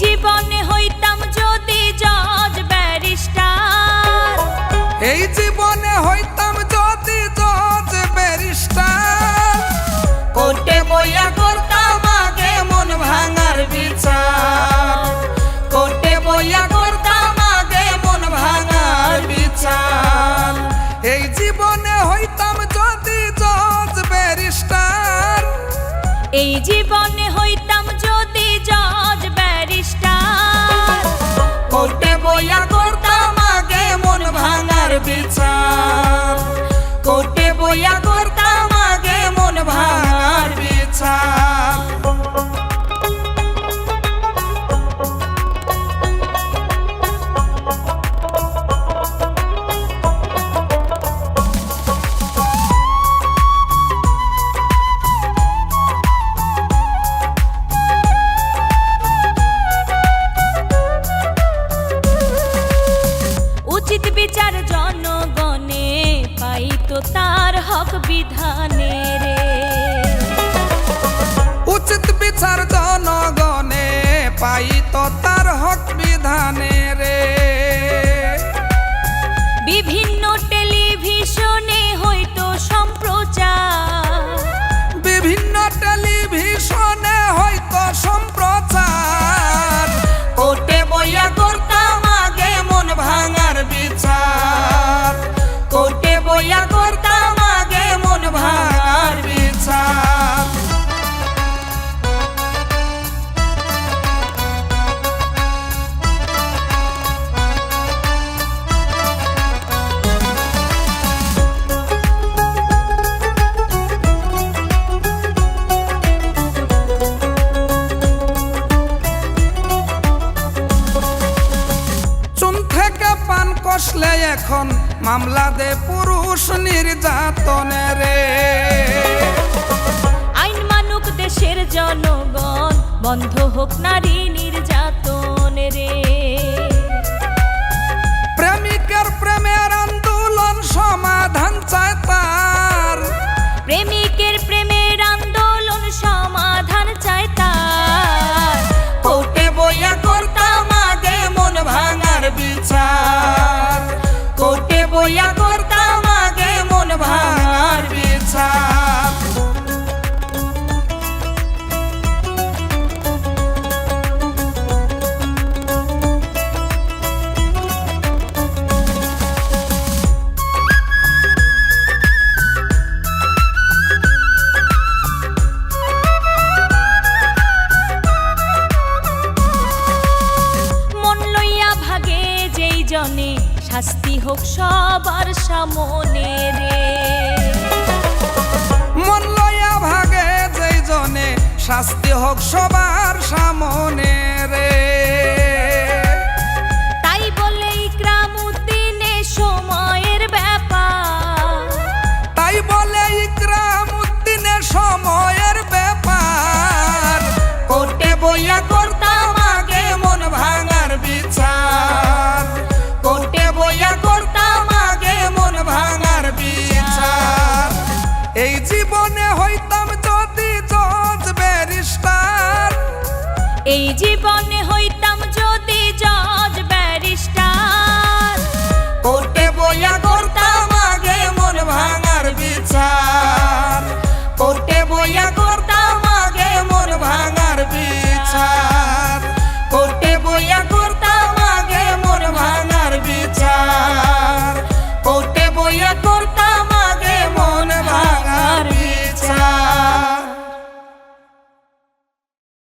জীবনে হইতাম যদি জজ ব্যারিস্টার, এই জীবনে হইতাম যদি জজ ব্যারিস্টার, কোর্টে বইয়া করতাম আগে মন ভাঙার বিচার, কোর্টে বইয়া করতাম আগে মন ভাঙার বিচার। এই জীবনে হইতাম যদি জজ ব্যারিস্টার, এই জীবনে হইতাম যদি জজ ব্যারিস্টার, কোর্টে বইয়া করতাম আগে মন ভাঙার বিচার, কোর্টে বইয়া করতাম আগে মন ভাঙার বিচার। উচিত বিচার জনগণে পাইতো তার হক বিধানে রে, উচিত বিচার জনগণে পাইতো তার হক বিধানে রে। বিভিন্ন টেলিভিশনে হইতো সম্প্রচার, বিভিন্ন টেলিভিশনে হয়তো সম্প্রচার, কোর্টে বইয়া করতাম আগে মন ভাঙার বিচার, কোর্টে বইয়া করতাম আগে মন ভাঙার বিচার। চুন থেকে পান কষলে এখন মামলা দে পুরুষ নির্যাতনে রে। আইন মানুক দেশের জনগণ, বন্ধ হোক নারী নির্যাতন রে। প্রেমিকের প্রেমের আন্দোলন সমাধান চায় তার, প্রেমিকের প্রেমের আন্দোলন সমাধান চায় তার, কোর্টে বইয়া করতাম আগে মন ভাঙার বিচার, কোর্টে বইয়া করতাম আগে মন ভাঙার বিচার। মন লইয়া ভাগে যেই জনে, শাস্তি হোক সবার সামনে রে। মন লইয়া ভাগে যেই জনে, শাস্তি হোক সবার সামনে রে। তাই বলে ইকরাম উদ্দিনে সময়ের ব্যাপার, তাই বলে ইকরাম উদ্দিনের সময়ের ব্যাপার, কোর্টে বইয়া করতাম আগে মন ভাঙার বিচার, কোর্টে বইয়া করতাম আগে মন ভাঙার বিচার। এই জীবনে হইতাম যদি জজ ব্যারিস্টার, এই জীবনে হইতাম যদি জজ ব্যারিস্টার, কোর্টে বইয়া করতাম আগে মন ভাঙার বিচার, কোর্টে